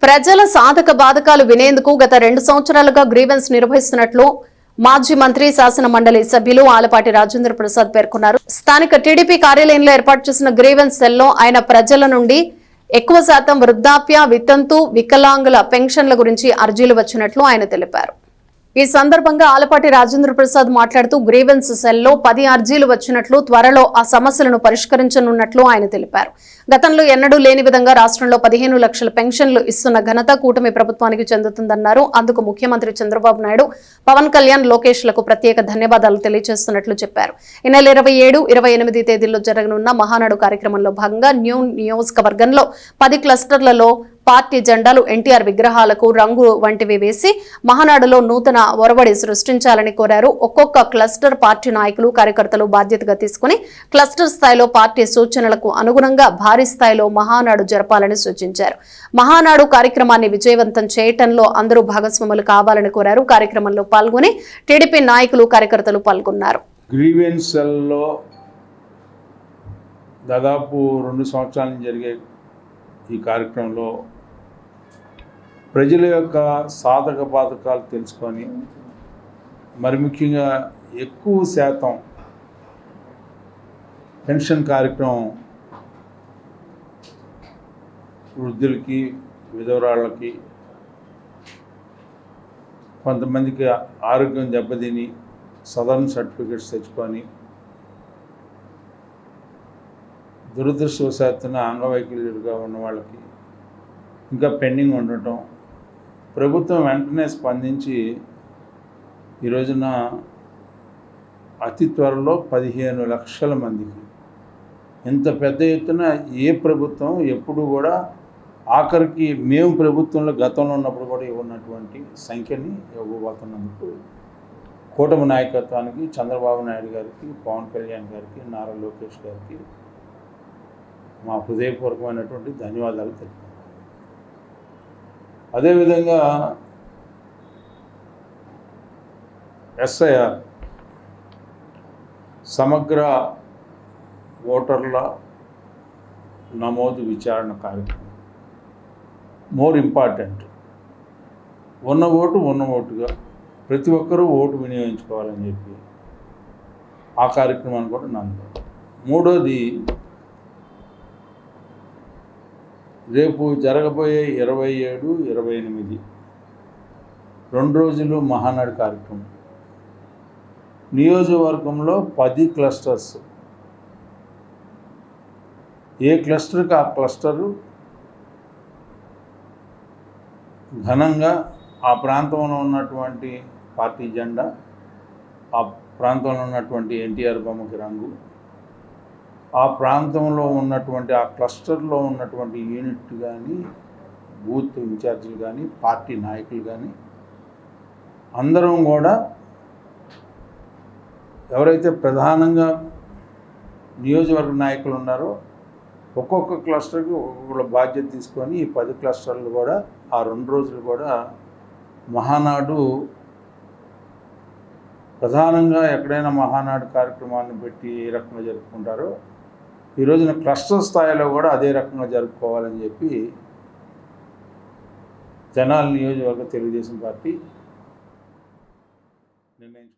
ప్రజల సాధక బాధకాలు వినేందుకు గత 2 సంవత్సరాలుగా గ్రీవెన్స్ నిర్వహిస్తున్నట్లు మాజీ మంత్రి శాసన మండలి సభ్యులు ఆలపాటి రాజేంద్ర ప్రసాద్ పేర్కొన్నారు. స్థానిక టీడీపీ కార్యాలయంలో ఏర్పాటు చేసిన గ్రీవెన్స్ సెల్లో ఆయన ప్రజల నుండి ఎక్కువ శాతం వృద్ధాప్య, వితంతు, వికలాంగుల పెన్షన్ల గురించి అర్జీలు వచ్చినట్లు ఆయన తెలిపారు. ఈ సందర్భంగా ఆలపాటి రాజేంద్ర ప్రసాద్ మాట్లాడుతూ గ్రీవెన్స్ సెల్లో 10 అర్జీలు వచ్చినట్లు, త్వరలో ఆ సమస్యలను పరిష్కరించనున్నట్లు ఆయన తెలిపారు. గతంలో ఎన్నడూ లేని విధంగా రాష్ట్రంలో 15 లక్షల పెన్షన్లు ఇస్తున్న ఘనత కూటమి ప్రభుత్వానికి చెందుతుందన్నారు. అందుకు ముఖ్యమంత్రి చంద్రబాబు నాయుడు, పవన్ కళ్యాణ్, లోకేష్ లకు ప్రత్యేక ధన్యవాదాలు తెలియజేస్తున్నట్లు చెప్పారు. ఈ నెల 27, 28 తేదీల్లో జరగనున్న మహానాడు కార్యక్రమంలో భాగంగా న్యూ నియోజకవర్గంలో 10 క్లస్టర్లలో పార్టీ జెండాలు, ఎన్టీఆర్ విగ్రహాలకు రంగు వంటివి వేసి మహానాడులో నూతన ఒరవడి సృష్టించాలని కోరారు. ఒక్కొక్క క్లస్టర్ పార్టీ నాయకులు, కార్యకర్తలు బాధ్యతగా తీసుకుని క్లస్టర్ స్థాయిలో పార్టీ సూచనలకు అనుగుణంగా భారీ స్థాయిలో మహానాడు జరపాలని సూచించారు. మహానాడు కార్యక్రమాన్ని విజయవంతం చేయటంలో అందరూ భాగస్వాములు కావాలని కోరారు. కార్యక్రమంలో పాల్గొని టీడీపీ నాయకులు, కార్యకర్తలు పాల్గొన్నారు. గ్రీవెన్స్ సెల్లో దాదాపు 2 సంవత్సరాల నుంచి జరిగే ఈ కార్యక్రమంలో ప్రజల యొక్క సాధక బాధకాలు తెలుసుకొని, మరి ముఖ్యంగా ఎక్కువ శాతం పెన్షన్ కార్యక్రమం వృద్ధులకి, విధవరాళ్ళకి, కొంతమందికి ఆరోగ్యం దెబ్బతిని సదరన్ సర్టిఫికెట్స్ తెచ్చుకొని దురదృష్టవశాత్తున అంగవైకల్యులుగా ఉన్న వాళ్ళకి ఇంకా పెండింగ్ ఉండటం, ప్రభుత్వం వెంటనే స్పందించి ఈ రోజున అతి త్వరలో 15 లక్షల మందికి, ఇంత పెద్ద ఎత్తున ఏ ప్రభుత్వం ఎప్పుడు కూడా, ఆఖరికి మేము ప్రభుత్వంలో గతంలో ఉన్నప్పుడు కూడా ఇవ్వనటువంటి సంఖ్యని ఇవ్వబోతున్నందుకు కూటమి నాయకత్వానికి, చంద్రబాబు నాయుడు గారికి, పవన్ కళ్యాణ్ గారికి, నారా లోకేష్ గారికి మా హృదయపూర్వకమైనటువంటి ధన్యవాదాలు తెలుపుతున్నాను. అదేవిధంగా SIR సమగ్ర ఓటర్ల నమోదు విచారణ కార్యక్రమం మోర్ ఇంపార్టెంట్. ఉన్న ఓటుగా ప్రతి ఒక్కరూ ఓటు వినియోగించుకోవాలని చెప్పి ఆ కార్యక్రమాన్ని కూడా నన్ను. మూడోది, రేపు జరగబోయే 27, 28 2 రోజులు మహానాడు కార్యక్రమం. నియోజకవర్గంలో 10 క్లస్టర్స్, ఏ క్లస్టర్కి ఆ క్లస్టరు ఘనంగా ఆ ప్రాంతంలో ఉన్నటువంటి పార్టీ జెండా, ఆ ప్రాంతంలో ఉన్నటువంటి ఎన్టీఆర్ బొమ్మకి రంగు, ఆ ప్రాంతంలో ఉన్నటువంటి ఆ క్లస్టర్లో ఉన్నటువంటి యూనిట్ కానీ, బూత్ ఇన్ఛార్జీలు కానీ, పార్టీ నాయకులు కానీ అందరం కూడా ఎవరైతే ప్రధానంగా నియోజకవర్గ నాయకులు ఉన్నారో ఒక్కొక్క క్లస్టర్కి ఒక్కొక్క బాధ్యత తీసుకొని ఈ 10 క్లస్టర్లు కూడా ఆ 2 రోజులు కూడా మహానాడు ప్రధానంగా ఎక్కడైనా మహానాడు కార్యక్రమాన్ని పెట్టి ఏ రకంగా జరుపుకుంటారో ఈ రోజున క్లస్టర్ స్థాయిలో కూడా అదే రకంగా జరుపుకోవాలని చెప్పి తెనాలి నియోజకవర్గ తెలుగుదేశం పార్టీ నిర్ణయించుకుంది.